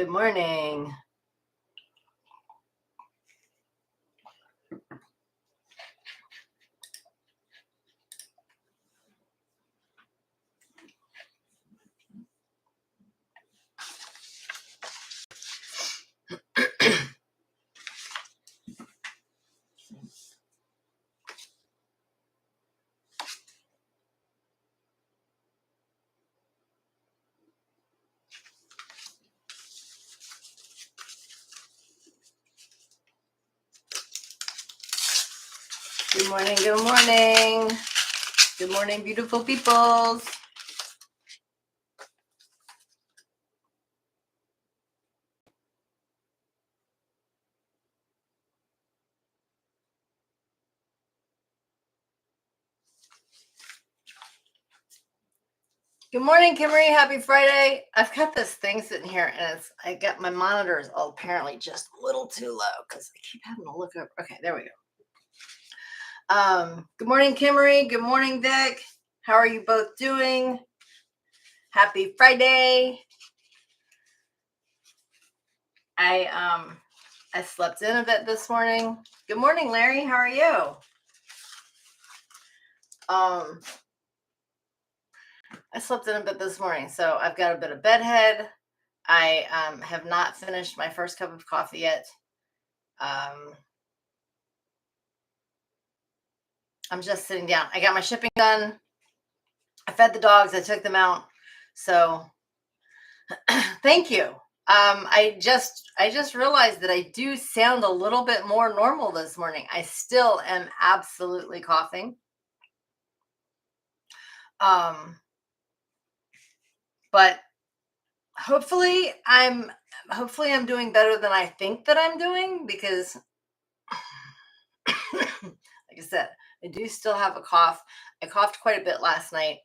Good morning. Good morning, good morning. Good morning, beautiful peoples. Good morning, Kimmery. Happy Friday. I've got this thing sitting here and I got my monitors all apparently just a little too low because I keep having to look up. Okay, there we go. Good morning, Kimmery. Good morning, Vic. How are you both doing? Happy Friday. I slept in a bit this morning. Good morning, Larry. How are you? I slept in a bit this morning, so I've got a bit of bedhead. I have not finished my first cup of coffee yet. I'm just sitting down. I got my shipping done. I fed the dogs. I took them out. So thank you. I just realized that I do sound a little bit more normal this morning. I still am absolutely coughing. But hopefully I'm doing better than I think that I'm doing, because like I said, I do still have a cough. I coughed quite a bit last night.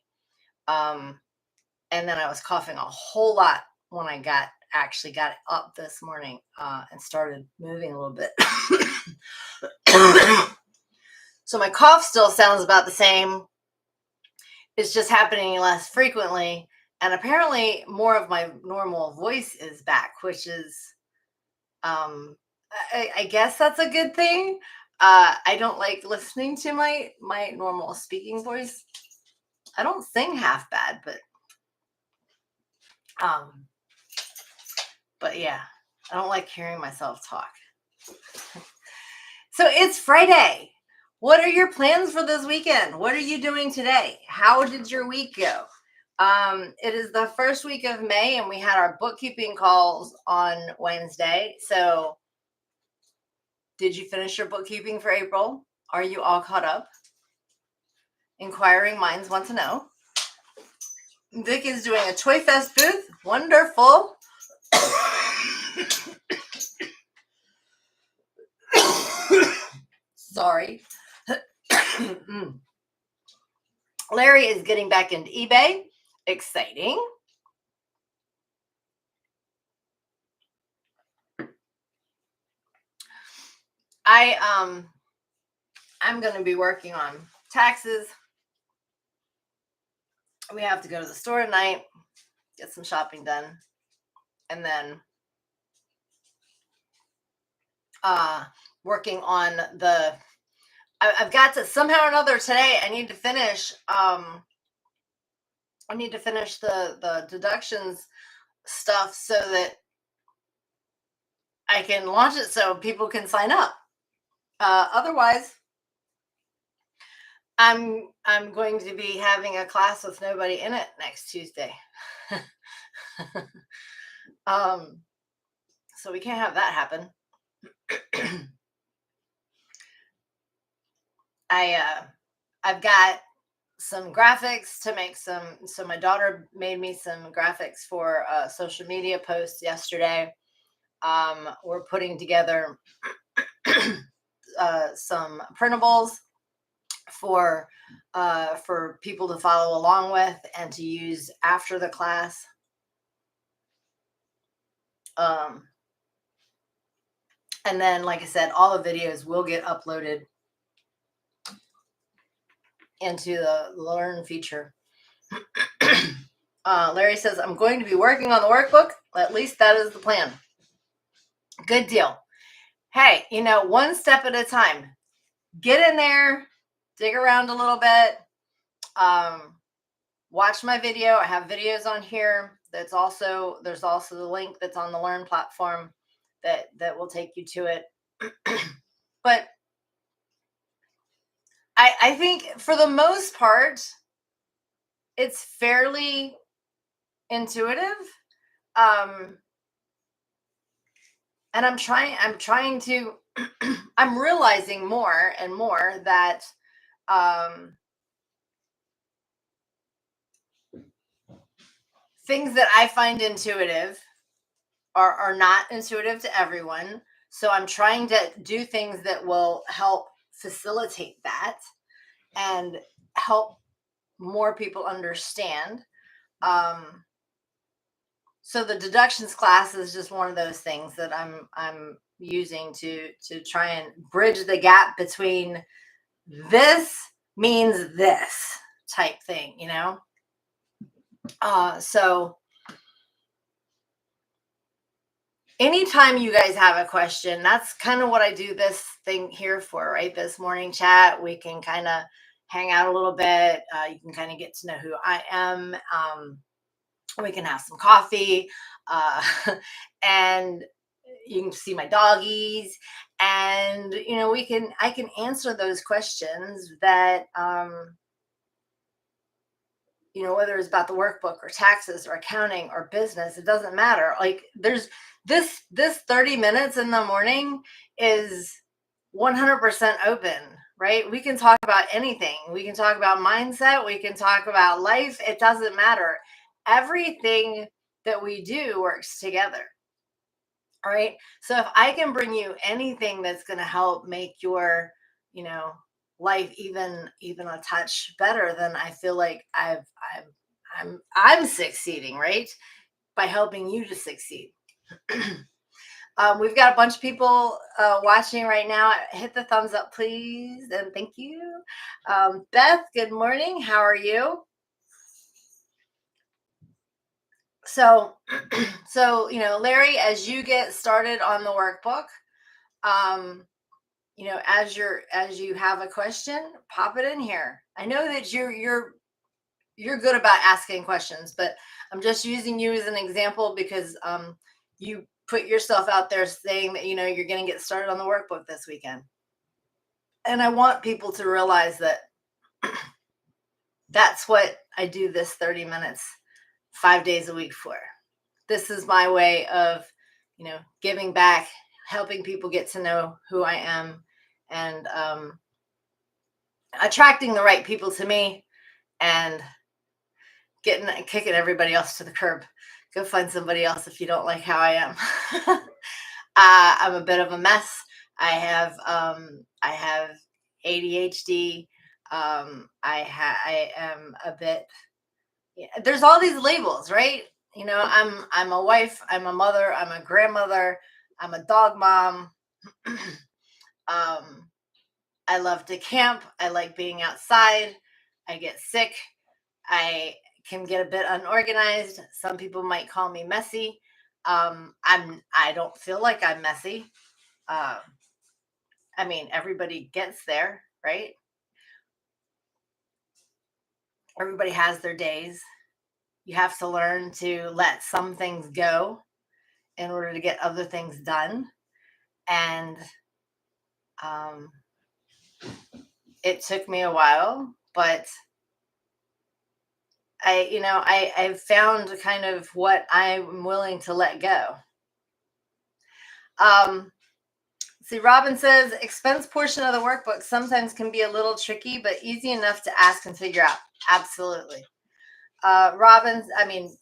And then I was coughing a whole lot when I actually got up this morning and started moving a little bit. So my cough still sounds about the same. It's just happening less frequently. And apparently more of my normal voice is back, which is, I guess that's a good thing. I don't like listening to my normal speaking voice. I don't sing half bad, but yeah, I don't like hearing myself talk. So it's Friday. What are your plans for this weekend? What are you doing today? How did your week go? It is the first week of May, and we had our bookkeeping calls on Wednesday. So did you finish your bookkeeping for April? Are you all caught up? Inquiring minds want to know. Vic is doing a Toy Fest booth. Wonderful. Sorry. Larry is getting back into eBay. Exciting. I'm going to be working on taxes. We have to go to the store tonight, get some shopping done, and then working on I've got to somehow or another today. I need to finish. I need to finish the deductions stuff so that I can launch it so people can sign up. Otherwise, I'm going to be having a class with nobody in it next Tuesday. So we can't have that happen. I've got some graphics to make so my daughter made me some graphics for a social media post yesterday. We're putting together some printables for people to follow along with and to use after the class. And then, like I said, all the videos will get uploaded into the Learn feature Larry says, I'm going to be working on the workbook. At least that is the plan. Good deal. Hey, one step at a time. Get in there, dig around a little bit. Watch my video. I have videos on here. There's also the link that's on the Learn platform that will take you to it. But I think for the most part, it's fairly intuitive. And I'm trying to, I'm realizing more and more that things that I find intuitive are not intuitive to everyone. So I'm trying to do things that will help facilitate that and help more people understand. So the deductions class is just one of those things that I'm using to try and bridge the gap between this means this type thing, So anytime you guys have a question, that's kind of what I do this thing here for, right? This morning chat, we can kind of hang out a little bit. You can kind of get to know who I am. We can have some coffee, and you can see my doggies, and I can answer those questions that whether it's about the workbook or taxes or accounting or business, it doesn't matter. Like there's this 30 minutes in the morning is 100% open, right? We can talk about anything. We can talk about mindset. We can talk about life. It doesn't matter. Everything that we do works together. All right. So if I can bring you anything that's going to help make your, life even a touch better, then I feel like I'm succeeding, right? By helping you to succeed. We've got a bunch of people watching right now. Hit the thumbs up, please, and thank you. Beth, good morning. How are you? So, Larry, as you get started on the workbook, as you have a question, pop it in here. I know that you're good about asking questions, but I'm just using you as an example because you put yourself out there saying that you're going to get started on the workbook this weekend, and I want people to realize that that's what I do this 30 minutes 5 days a week for. This is my way of giving back, helping people get to know who I am, and attracting the right people to me, and kicking everybody else to the curb. Go find somebody else if you don't like how I am. I'm a bit of a mess. I have ADHD. I am a bit. There's all these labels, right? I'm a wife. I'm a mother. I'm a grandmother. I'm a dog mom. I love to camp. I like being outside. I get sick. I can get a bit unorganized. Some people might call me messy. I don't feel like I'm messy. Everybody gets there, right? Everybody has their days. You have to learn to let some things go in order to get other things done. And it took me a while, but I've found kind of what I'm willing to let go. See, Robin says, expense portion of the workbook sometimes can be a little tricky, but easy enough to ask and figure out. Absolutely.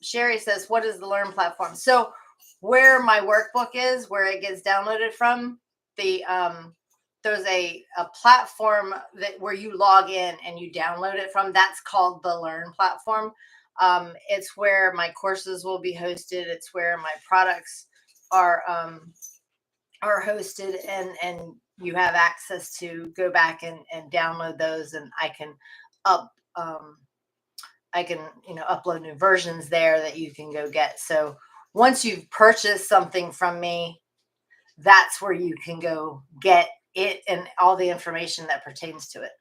Sherry says, what is the Learn platform? So where my workbook is, where it gets downloaded from, there's a platform where you log in and you download it from. That's called the Learn platform. It's where my courses will be hosted. It's where my products are hosted, and you have access to go back and download those, and I can upload new versions there that you can go get. So once you've purchased something from me, that's where you can go get it and all the information that pertains to it.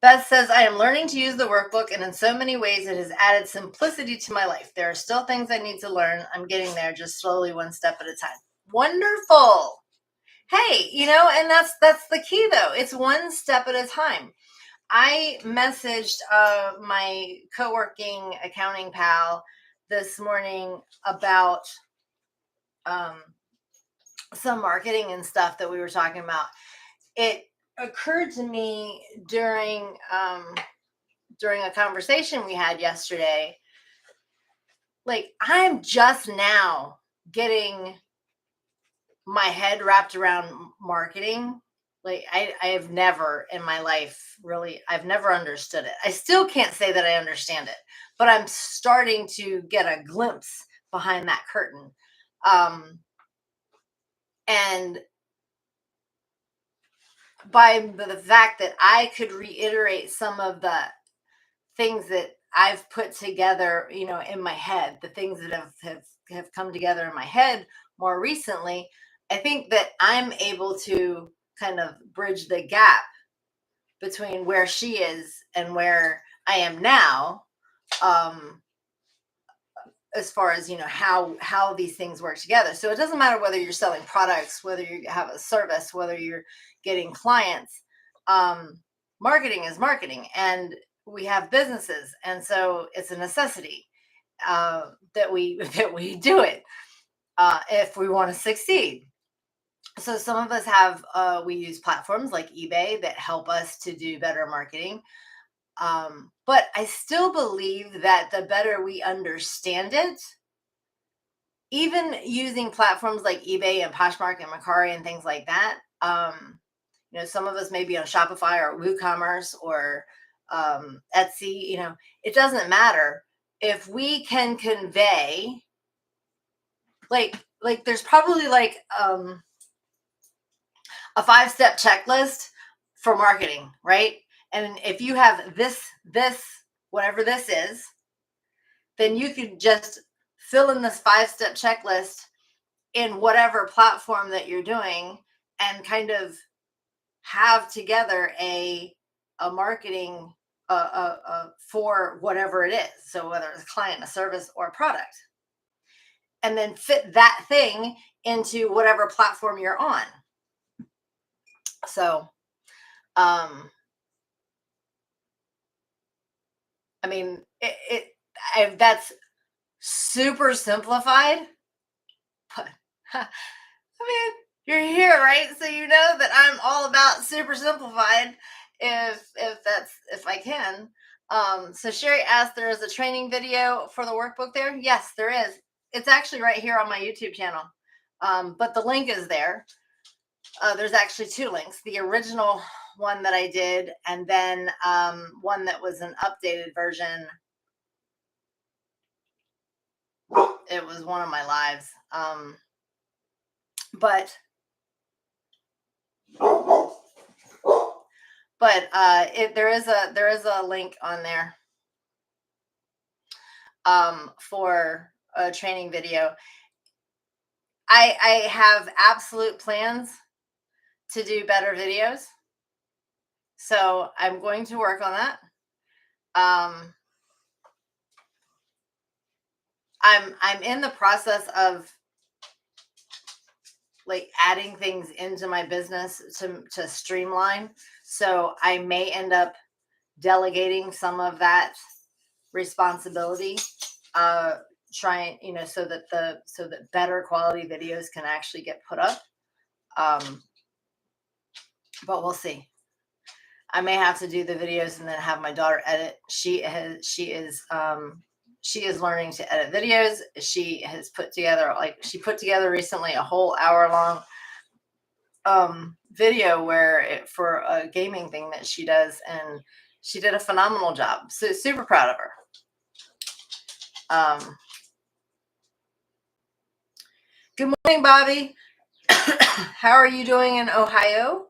Beth says, I am learning to use the workbook, and in so many ways it has added simplicity to my life. There are still things I need to learn. I'm getting there, just slowly, one step at a time. Wonderful. Hey, and that's the key, though. It's one step at a time. I messaged my co-working accounting pal this morning about some marketing and stuff that we were talking about. It occurred to me during a conversation we had yesterday, like, I'm just now getting my head wrapped around marketing. Like, I have never in my life really, I've never understood it. I still can't say that I understand it, but I'm starting to get a glimpse behind that curtain. And by the fact that I could reiterate some of the things that I've put together, in my head, the things that have come together in my head more recently, I think that I'm able to kind of bridge the gap between where she is and where I am now, as far as, how these things work together. So it doesn't matter whether you're selling products, whether you have a service, whether you're getting clients. Marketing is marketing, and we have businesses, and so it's a necessity that we do it if we want to succeed. So some of us have we use platforms like eBay that help us to do better marketing. But I still believe that the better we understand it, even using platforms like eBay and Poshmark and Mercari and things like that, some of us may be on Shopify or WooCommerce or Etsy, it doesn't matter. If we can convey, like there's probably like a 5-step checklist for marketing, right? And if you have this, whatever this is, then you could just fill in this 5-step checklist in whatever platform that you're doing and kind of have together a marketing for whatever it is. So whether it's a client, a service, or a product, and then fit that thing into whatever platform you're on. So, I mean, that's super simplified, but I mean, you're here, right? So you know that I'm all about super simplified if I can. So Sherry asked, there is a training video for the workbook there? Yes, there is. It's actually right here on my YouTube channel. But the link is there. There's actually 2 links. The original one that I did, and then one that was an updated version. It was one of my lives. But there is a link on there for a training video. I have absolute plans to do better videos, so I'm going to work on that. I'm in the process of like adding things into my business to streamline. So I may end up delegating some of that responsibility, trying, so that better quality videos can actually get put up. But we'll see. I may have to do the videos and then have my daughter edit. She is learning to edit videos. She has put together recently a whole hour-long video for a gaming thing that she does, and she did a phenomenal job. So super proud of her. Good morning, Bobby. How are you doing in Ohio?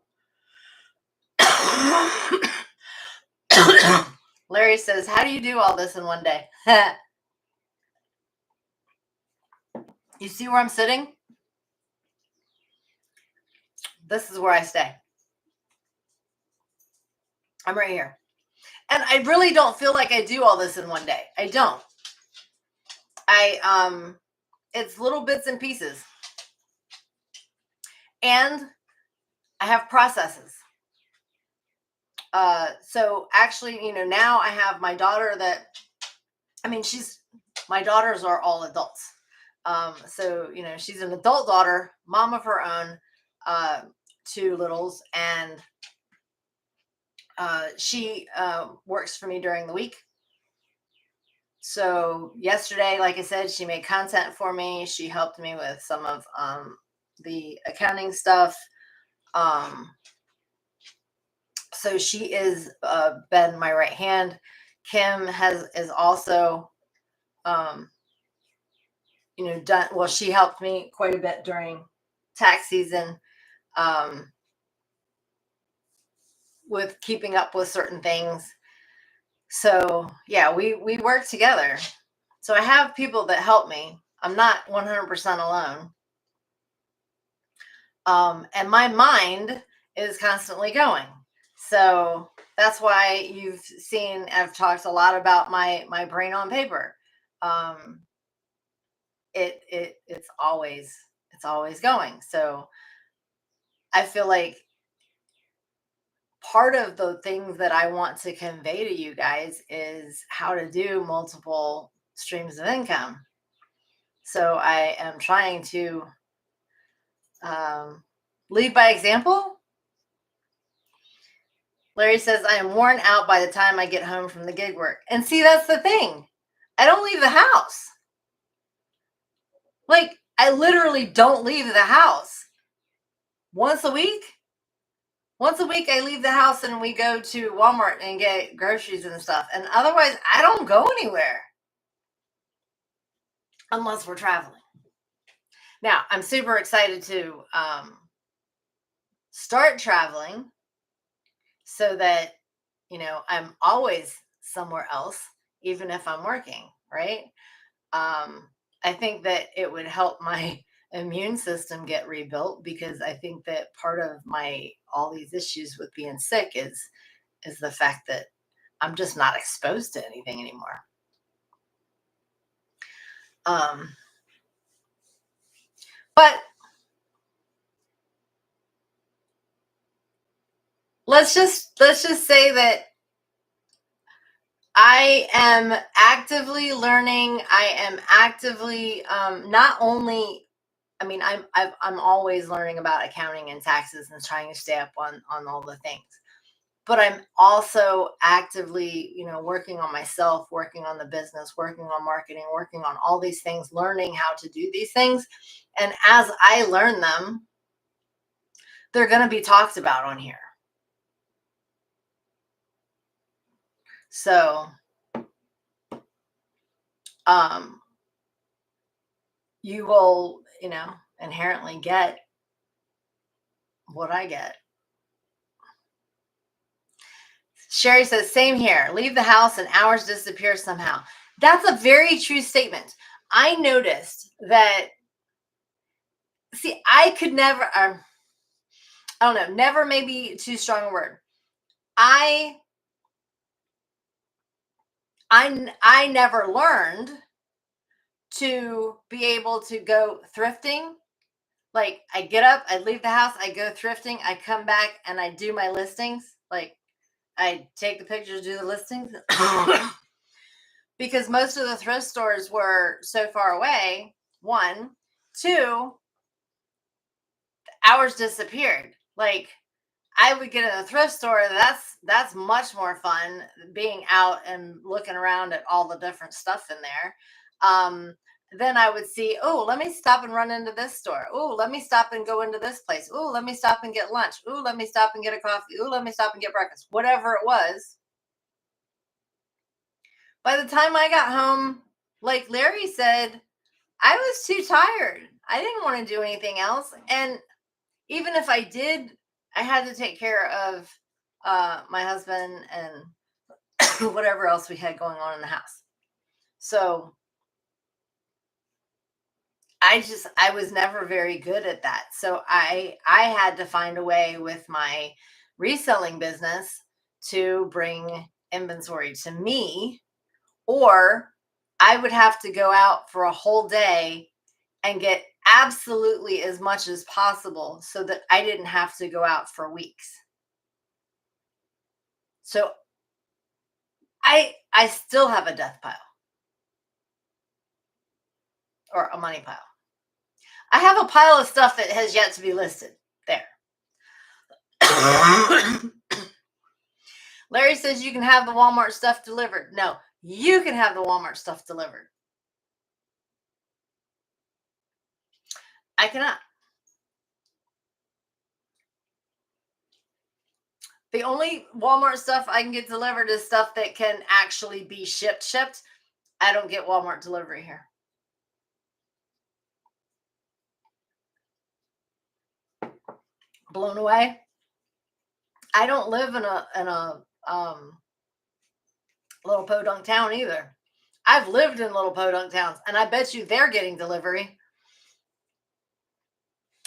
Larry says, how do you do all this in one day? You see where I'm sitting? This is where I stay. I'm right here. And I really don't feel like I do all this in one day. I don't. It's little bits and pieces. And I have processes. So actually, now I have my daughter my daughters are all adults. So, she's an adult daughter, mom of her own, 2 littles, and she works for me during the week. So yesterday, like I said, she made content for me. She helped me with some of the accounting stuff. So she is been my right hand. Kim is also done well. She helped me quite a bit during tax season with keeping up with certain things. So yeah, we work together. So I have people that help me. I'm not 100% alone. And my mind is constantly going. So that's why you've seen, I've talked a lot about my brain on paper. It's always going. So I feel like part of the things that I want to convey to you guys is how to do multiple streams of income. So I am trying to lead by example. Larry says, I am worn out by the time I get home from the gig work. And see, that's the thing. I don't leave the house. Like, I literally don't leave the house. Once a week, I leave the house and we go to Walmart and get groceries and stuff. And otherwise, I don't go anywhere unless we're traveling. Now, I'm super excited to start traveling so that, I'm always somewhere else, even if I'm working, right? I think that it would help my immune system get rebuilt, because I think that part of all these issues with being sick is the fact that I'm just not exposed to anything anymore. But let's just say that I am actively learning. I am actively not only, I'm always learning about accounting and taxes and trying to stay up on all the things. But I'm also actively, working on myself, working on the business, working on marketing, working on all these things, learning how to do these things. And as I learn them, they're going to be talked about on here. So, you will, inherently get what I get. Sherry says, same here. Leave the house and hours disappear somehow. That's a very true statement. I noticed that, see, I could never, I don't know, never may be too strong a word. I never learned to be able to go thrifting. Like, I get up, I leave the house, I go thrifting, I come back and I do my listings. Like, I take the pictures, do the listings. Because most of the thrift stores were so far away. 1, 2, hours disappeared. Like, I would get in a thrift store. That's much more fun, being out and looking around at all the different stuff in there. Then I would see, oh, let me stop and run into this store. Oh, let me stop and go into this place. Oh, let me stop and get lunch. Oh, let me stop and get a coffee. Oh, let me stop and get breakfast. Whatever it was. By the time I got home, like Larry said, I was too tired. I didn't want to do anything else. And even if I did, I had to take care of my husband and whatever else we had going on in the house. So I was never very good at that. So I had to find a way with my reselling business to bring inventory to me, or I would have to go out for a whole day and get absolutely as much as possible so that I didn't have to go out for weeks. So I still have a death pile or a money pile. I have a pile of stuff that has yet to be listed there. Larry says you can have the Walmart stuff delivered. No, you can have the Walmart stuff delivered. I cannot. The only Walmart stuff I can get delivered is stuff that can actually be shipped. I don't get Walmart delivery here. Blown away. I don't live in a little podunk town either. I've lived in little podunk towns, and I bet you they're getting delivery.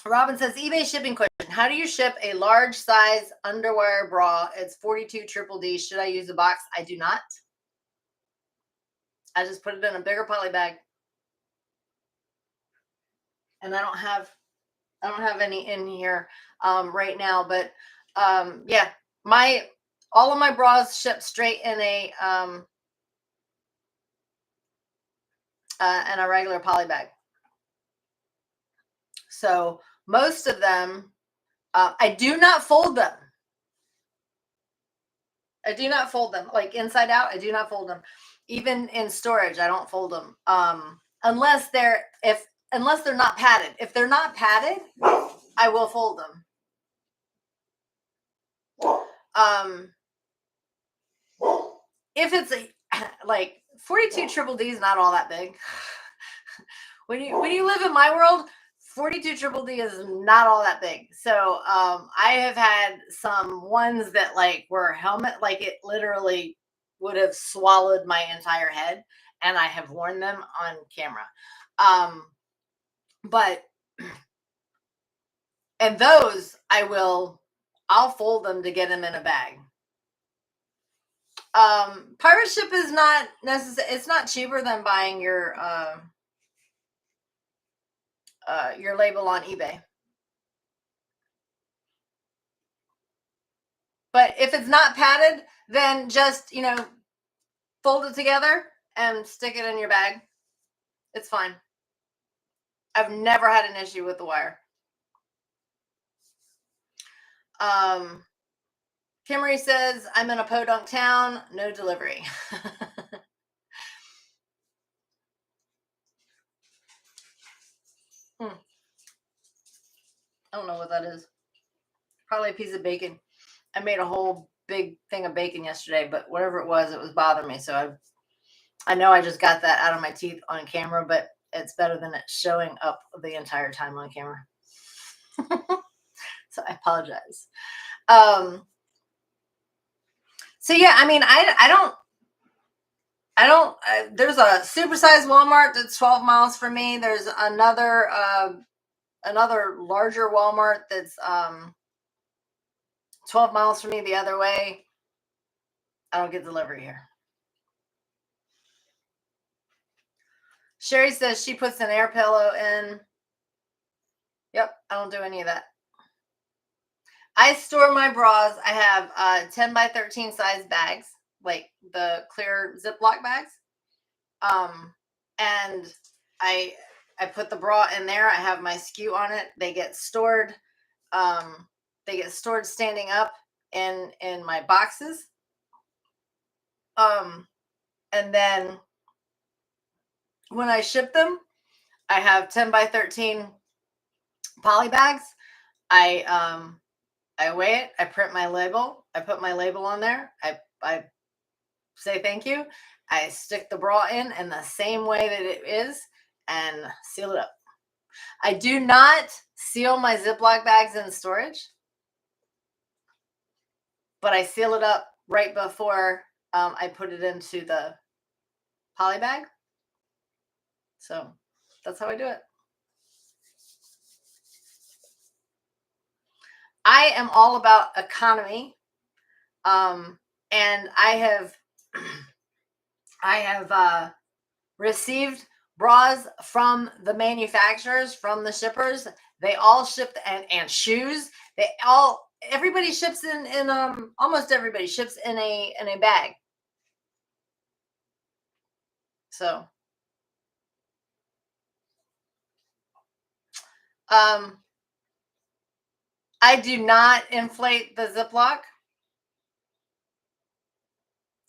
Robin says, eBay shipping question. How do you ship a large size underwear bra? It's 42 triple D. Should I use a box? I do not. I just put it in a bigger poly bag. And I don't have any in here right now, but yeah, all of my bras ship straight in a regular poly bag. So most of them, I do not fold them. I do not fold them, like inside out. I do not fold them. Even in storage, I don't fold them unless they're not padded. If they're not padded, I will fold them. If it's like 42 triple D is not all that big. When you live in my world, 42 triple D is not all that big. So I have had some ones that like were helmet, like it literally would have swallowed my entire head, and I have worn them on camera. But and those I'll fold them to get them in a bag. Pirate ship is not necessary. It's not cheaper than buying your label on eBay. But if it's not padded, then just, fold it together and stick it in your bag. It's fine. I've never had an issue with the wire. Kimmery says, I'm in a podunk town, no delivery. I don't know what that is. Probably a piece of bacon. I made a whole big thing of bacon yesterday, but whatever it was bothering me. So I know I just got that out of my teeth on camera, but it's better than it showing up the entire time on camera. So I apologize. So yeah, I mean, I don't, there's a supersized Walmart that's 12 miles from me. There's another larger Walmart that's 12 miles from me the other way. I don't get delivery here. Sherry says she puts an air pillow in. Yep, I don't do any of that. I store my bras. I have 10 by 13 size bags, like the clear Ziploc bags. And I put the bra in there. I have my SKU on it. They get stored. Standing up in my boxes. And then when I ship them, I have 10 by 13 poly bags. I weigh it. I print my label. I put my label on there. I say thank you. I stick the bra in the same way that it is and seal it up. I do not seal my Ziploc bags in storage, but I seal it up right before I put it into the poly bag. So that's how I do it. I am all about economy. And I have received bras from the manufacturers, from the shippers. They all shipped, and shoes. Everybody ships in almost everybody ships in a bag. So I do not inflate the Ziploc.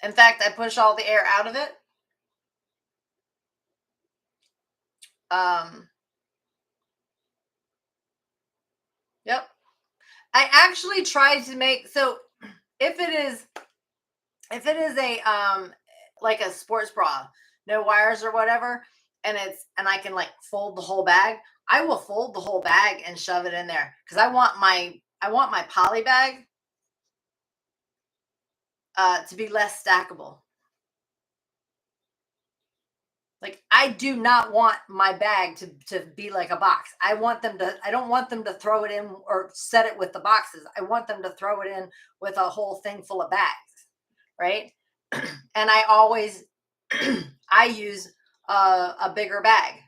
In fact, I push all the air out of it. Yep. I actually tried to make, so if it is a like a sports bra, no wires or whatever, and I can like fold the whole bag, I will fold the whole bag and shove it in there because I want my poly bag to be less stackable. Like, I do not want my bag to be like a box. I don't want them to throw it in or set it with the boxes. I want them to throw it in with a whole thing full of bags, right? And I always I use a bigger bag.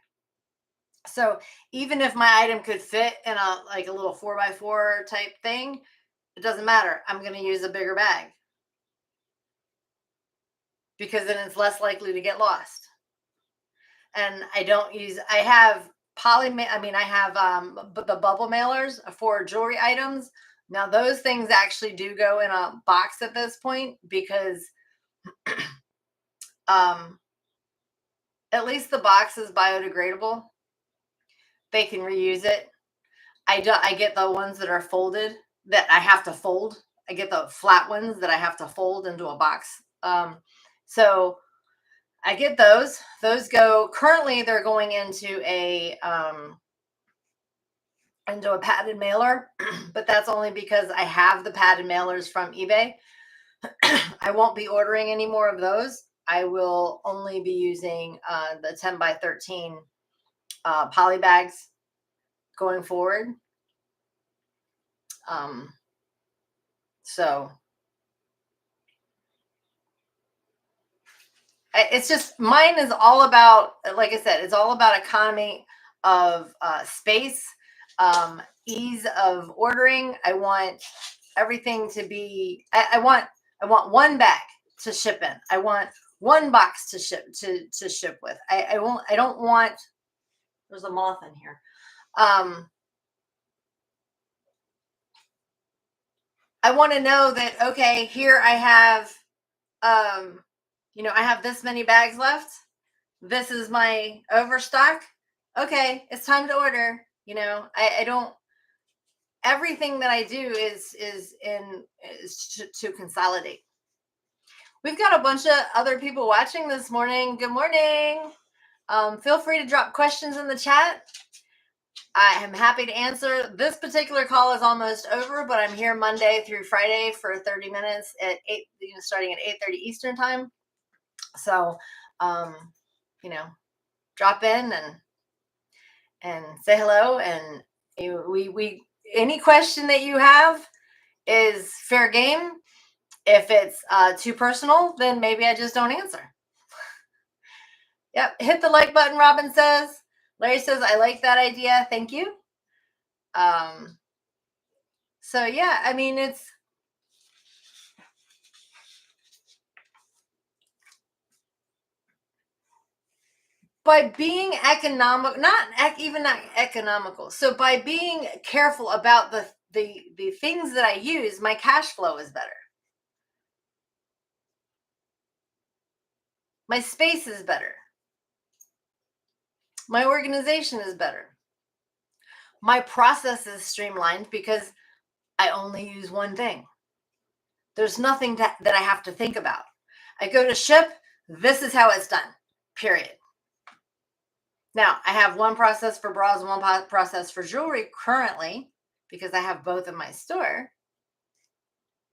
So even if my item could fit in a little 4x4 type thing, it doesn't matter. I'm going to use a bigger bag because then it's less likely to get lost. And I have I have the bubble mailers for jewelry items. Now those things actually do go in a box at this point because at least the box is biodegradable. They can reuse it. I get the ones that are folded that I have to fold. I get the flat ones that I have to fold into a box. So I get those. Those currently they're going into a padded mailer, but that's only because I have the padded mailers from eBay. I won't be ordering any more of those. I will only be using the 10 by 13 poly bags going forward. So it's just, mine is all about, like I said, it's all about economy of space, ease of ordering. I want everything to be, I want one bag to ship in. I want one box to ship with. I don't want, there's a moth in here. I want to know that, okay, here I have, I have this many bags left. This is my overstock. Okay, it's time to order. I don't, everything that I do is to consolidate. We've got a bunch of other people watching this morning. Good morning. Feel free to drop questions in the chat. I am happy to answer. This particular call is almost over, but I'm here Monday through Friday for 30 minutes at 8, starting at 8:30 Eastern time. So, drop in and say hello. And we any question that you have is fair game. If it's too personal, then maybe I just don't answer. Yep. Hit the like button, Robin says. Larry says, I like that idea. Thank you. So yeah, I mean, it's by being economical, not economical. So by being careful about the things that I use, my cash flow is better. My space is better. My organization is better. My process is streamlined because I only use one thing. There's nothing that I have to think about. I go to ship. This is how it's done, period. Now, I have one process for bras and one process for jewelry currently because I have both in my store.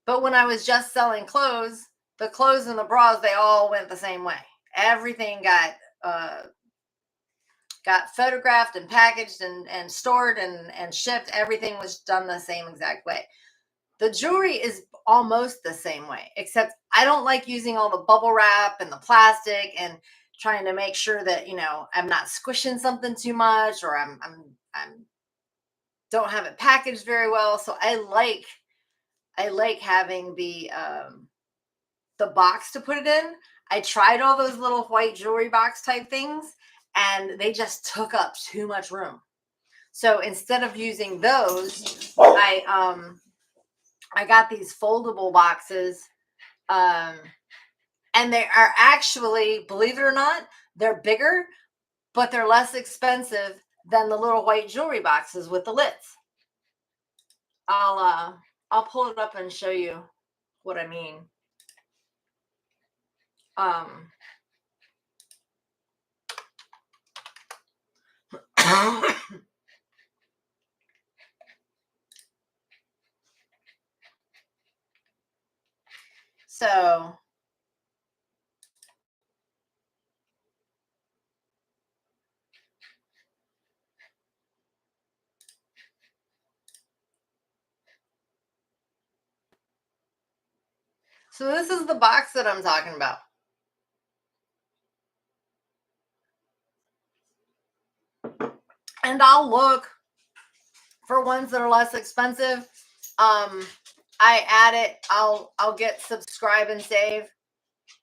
But when I was just selling clothes, the clothes and the bras, they all went the same way. Everything got photographed and packaged and stored and shipped. Everything was done the same exact way. The jewelry is almost the same way, except I don't like using all the bubble wrap and the plastic and trying to make sure that, you know, I'm not squishing something too much, or I'm don't have it packaged very well. So I like having the box to put it in. I tried all those little white jewelry box type things, and they just took up too much room. So instead of using those, I got these foldable boxes, and they are actually, believe it or not, they're bigger, but they're less expensive than the little white jewelry boxes with the lids. I'll pull it up and show you what I mean. So this is the box that I'm talking about. And I'll look for ones that are less expensive. I add it. I'll get subscribe and save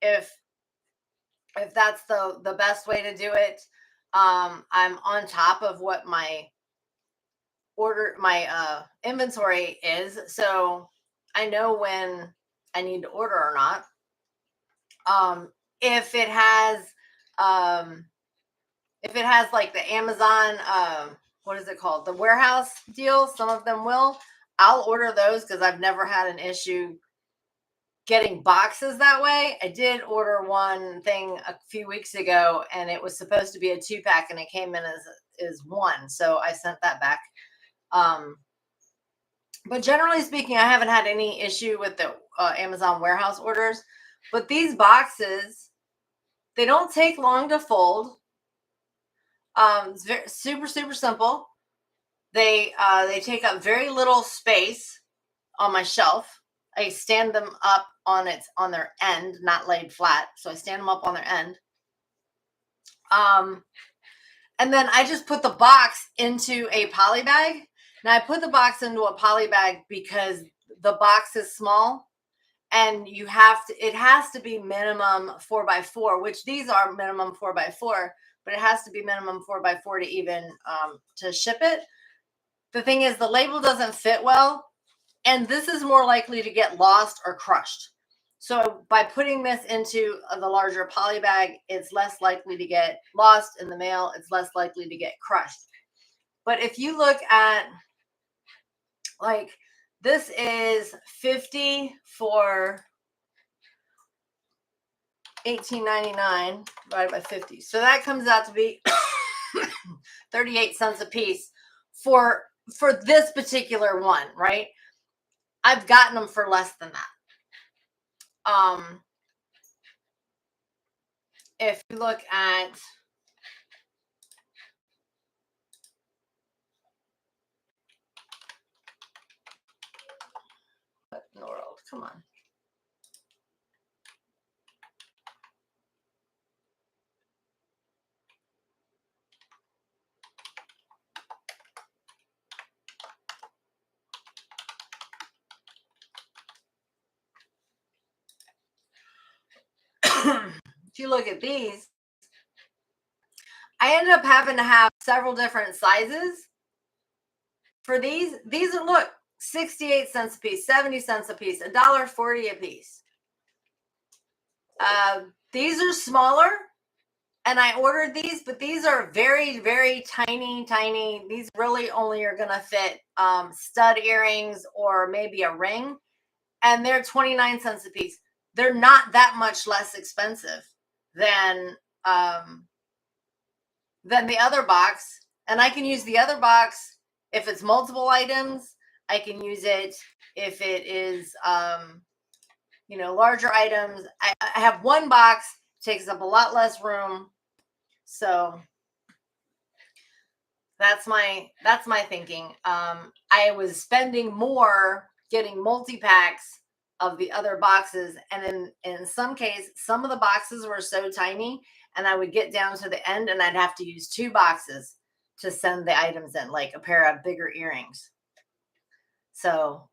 if that's the best way to do it. I'm on top of what my inventory is, so I know when I need to order or not. If it has like the Amazon, what is it called? The warehouse deal. Some of them will. I'll order those because I've never had an issue getting boxes that way. I did order one thing a few weeks ago, and it was supposed to be a 2-pack, and it came in as one. So I sent that back. But generally speaking, I haven't had any issue with the Amazon warehouse orders. But these boxes, they don't take long to fold. It's very super simple. They take up very little space on my shelf. I stand them up on their end, not laid flat. So I stand them up on their end. And then I just put the box into a poly bag. Now I put the box into a poly bag because the box is small, and it has to be minimum 4x4, which these are minimum 4x4, but it has to be minimum 4x4 to even to ship it. The thing is, the label doesn't fit well, and this is more likely to get lost or crushed. So by putting this into the larger poly bag, it's less likely to get lost in the mail. It's less likely to get crushed. But if you look at, like, this is 50 for $18.99 divided by 50. So that comes out to be 38 cents a piece for this particular one, right? I've gotten them for less than that. If you look at what in the world? Come on. If you look at these, I ended up having to have several different sizes for these. These are, look, 68 cents a piece, 70 cents a piece, $1.40 a piece. These are smaller, and I ordered these, but these are very, very tiny. These really only are going to fit stud earrings or maybe a ring, and they're 29 cents a piece. They're not that much less expensive than the other box. And I can use the other box if it's multiple items. I can use it if it is larger items. I have one box, takes up a lot less room. So that's my thinking. I was spending more getting multi-packs of the other boxes, and in some case, some of the boxes were so tiny, and I would get down to the end and I'd have to use 2 boxes to send the items in, like a pair of bigger earrings. So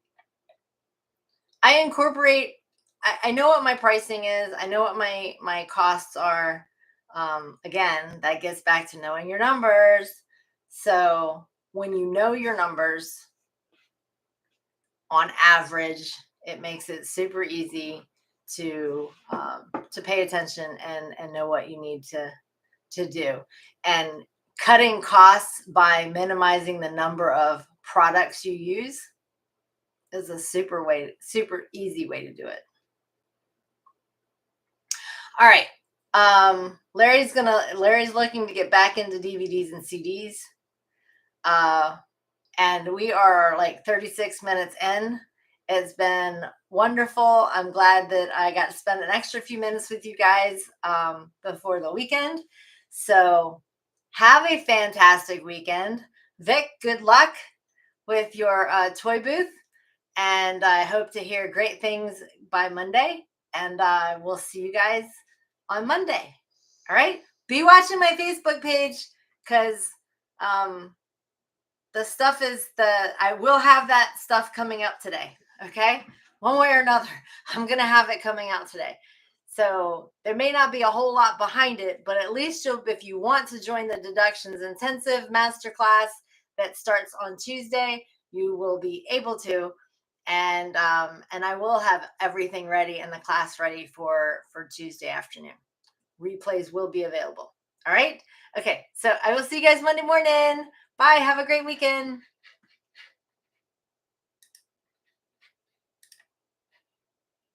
I incorporate, I know what my pricing is. I know what my costs are. Again, that gets back to knowing your numbers. So when you know your numbers, on average, it makes it super easy to pay attention and know what you need to do. And cutting costs by minimizing the number of products you use is a super easy way to do it. All right. Larry's looking to get back into DVDs and CDs. And we are like 36 minutes in. It's been wonderful. I'm glad that I got to spend an extra few minutes with you guys before the weekend. So have a fantastic weekend. Vic, good luck with your toy booth. And I hope to hear great things by Monday. And we'll see you guys on Monday. All right. Be watching my Facebook page because the stuff I will have that stuff coming up today. Okay. One way or another, I'm going to have it coming out today. So there may not be a whole lot behind it, but at least if you want to join the deductions intensive masterclass that starts on Tuesday, you will be able to. And I will have everything ready and the class ready for Tuesday afternoon. Replays will be available. All right. Okay. So I will see you guys Monday morning. Bye. Have a great weekend.